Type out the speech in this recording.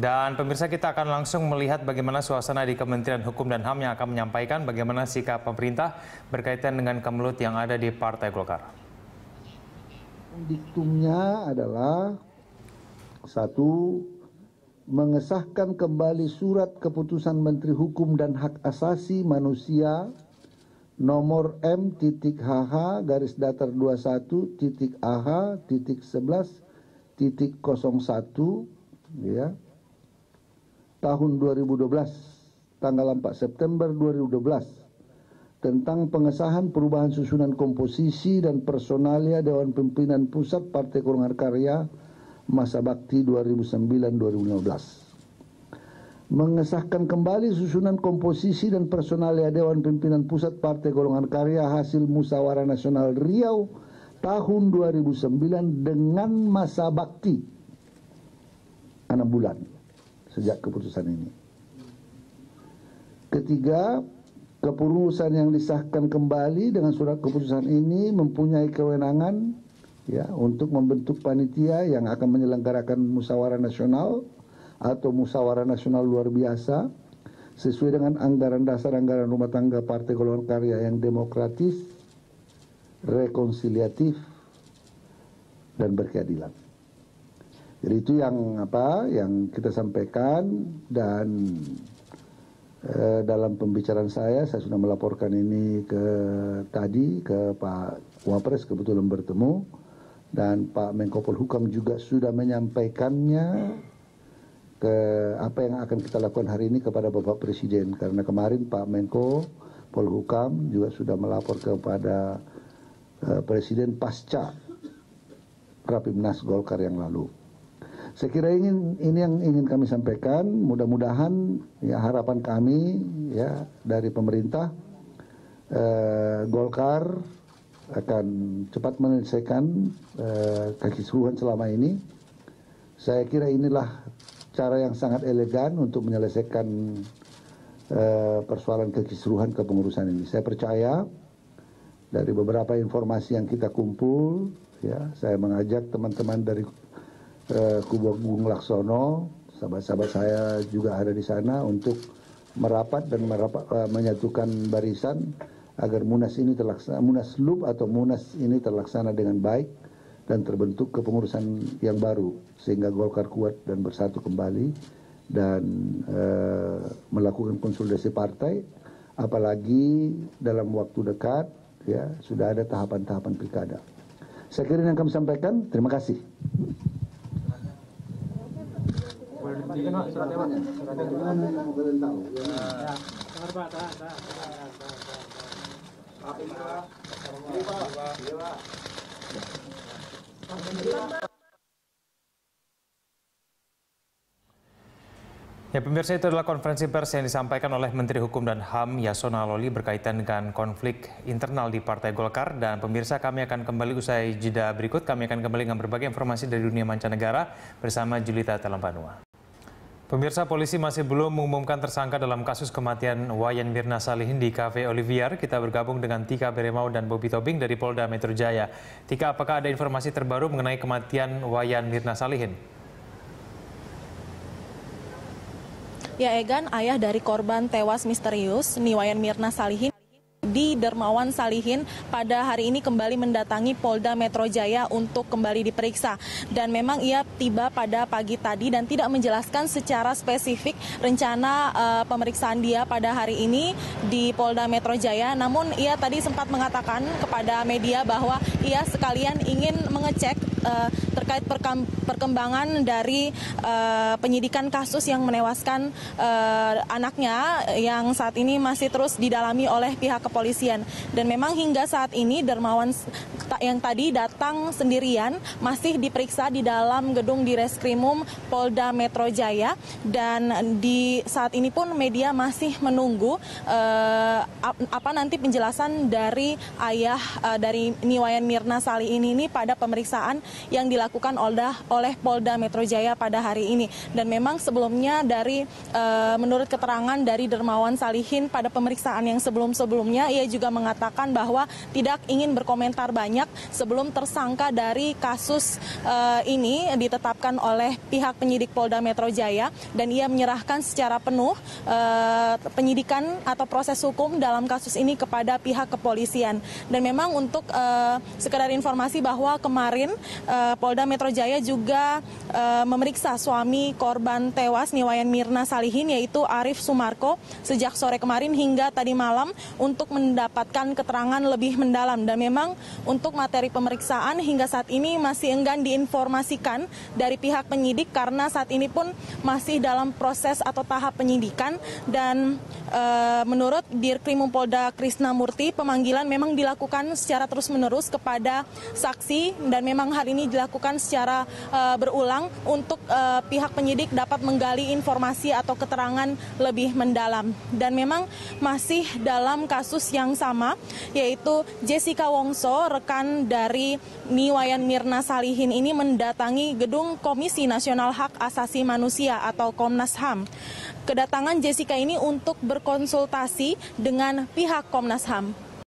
Dan pemirsa, kita akan langsung melihat bagaimana suasana di Kementerian Hukum dan HAM yang akan menyampaikan bagaimana sikap pemerintah berkaitan dengan kemelut yang ada di Partai Golkar. Diktumnya adalah satu, mengesahkan kembali surat keputusan Menteri Hukum dan Hak Asasi Manusia nomor M.AH-21.11.01 ya, tahun 2012, tanggal 4 September 2012 tentang pengesahan perubahan susunan komposisi dan personalia Dewan Pimpinan Pusat Partai Golongan Karya masa bakti 2009-2015. Mengesahkan kembali susunan komposisi dan personalia Dewan Pimpinan Pusat Partai Golongan Karya hasil Musyawarah Nasional Riau tahun 2009 dengan masa bakti 6 bulan sejak keputusan ini. Ketiga, kepengurusan yang disahkan kembali dengan surat keputusan ini mempunyai kewenangan ya untuk membentuk panitia yang akan menyelenggarakan musyawarah nasional atau musyawarah nasional luar biasa sesuai dengan anggaran dasar anggaran rumah tangga Partai Golongan Karya yang demokratis, rekonsiliatif, dan berkeadilan. Jadi itu yang kita sampaikan, dan dalam pembicaraan saya sudah melaporkan ini ke Pak Wapres, kebetulan bertemu, dan Pak Menko Polhukam juga sudah menyampaikannya ke apa yang akan kita lakukan hari ini kepada Bapak Presiden, karena kemarin Pak Menko Polhukam juga sudah melapor kepada Presiden pasca Rapimnas Golkar yang lalu. Saya kira ini yang ingin kami sampaikan. Mudah-mudahan ya harapan kami ya dari pemerintah Golkar akan cepat menyelesaikan kekisruhan selama ini. Saya kira inilah cara yang sangat elegan untuk menyelesaikan persoalan kekisruhan kepengurusan ini. Saya percaya dari beberapa informasi yang kita kumpul, ya, saya mengajak teman-teman dari Kubu Agung Laksono, sahabat-sahabat saya juga ada di sana untuk merapat dan menyatukan barisan agar Munaslup atau Munas ini terlaksana dengan baik dan terbentuk kepengurusan yang baru sehingga Golkar kuat dan bersatu kembali dan melakukan konsolidasi partai, apalagi dalam waktu dekat ya sudah ada tahapan-tahapan pilkada. Saya kira yang kami sampaikan. Terima kasih. Ya, pemirsa, itu adalah konferensi pers yang disampaikan oleh Menteri Hukum dan HAM Yasona Lawli berkaitan dengan konflik internal di Partai Golkar. Dan pemirsa, kami akan kembali usai jeda berikut. Kami akan kembali dengan berbagai informasi dari dunia mancanegara bersama Julita Talampanua. Pemirsa, polisi masih belum mengumumkan tersangka dalam kasus kematian Wayan Mirna Salihin di Cafe Olivier. Kita bergabung dengan Tika Beremau dan Bobby Tobing dari Polda Metro Jaya. Tika, apakah ada informasi terbaru mengenai kematian Wayan Mirna Salihin? Ya, Egan, ayah dari korban tewas misterius Wayan Mirna Salihin di Dermawan Salihin pada hari ini kembali mendatangi Polda Metro Jaya untuk kembali diperiksa. Dan memang ia tiba pada pagi tadi dan tidak menjelaskan secara spesifik rencana pemeriksaan dia pada hari ini di Polda Metro Jaya. Namun ia tadi sempat mengatakan kepada media bahwa ia sekalian ingin mengecek terkait perkembangan dari penyidikan kasus yang menewaskan anaknya yang saat ini masih terus didalami oleh pihak kepolisian. Dan memang hingga saat ini Dermawan yang tadi datang sendirian masih diperiksa di dalam gedung Direskrimum Polda Metro Jaya, dan di saat ini pun media masih menunggu apa nanti penjelasan dari ayah dari Wayan Mirna Salihin ini pada pemeriksaan yang dilakukan dilakukan oleh Polda Metro Jaya pada hari ini. Dan memang sebelumnya menurut keterangan dari Dermawan Salihin pada pemeriksaan yang sebelum-sebelumnya, ia juga mengatakan bahwa tidak ingin berkomentar banyak sebelum tersangka dari kasus ini ditetapkan oleh pihak penyidik Polda Metro Jaya, dan ia menyerahkan secara penuh penyidikan atau proses hukum dalam kasus ini kepada pihak kepolisian. Dan memang untuk sekedar informasi bahwa kemarin Polda Metro Jaya juga memeriksa suami korban tewas Niwayan Mirna Salihin, yaitu Arif Sumarko, sejak sore kemarin hingga tadi malam untuk mendapatkan keterangan lebih mendalam. Dan memang untuk materi pemeriksaan hingga saat ini masih enggan diinformasikan dari pihak penyidik karena saat ini pun masih dalam proses atau tahap penyidikan. Dan menurut Dirkrim Polda Krisnamurti, pemanggilan memang dilakukan secara terus-menerus kepada saksi, dan memang hal ini dilakukan secara berulang untuk pihak penyidik dapat menggali informasi atau keterangan lebih mendalam. Dan memang masih dalam kasus yang sama, yaitu Jessica Wongso, rekan dari Niwayan Mirna Salihin ini mendatangi gedung Komisi Nasional Hak Asasi Manusia atau Komnas HAM. Kedatangan Jessica ini untuk berkonsultasi dengan pihak Komnas HAM.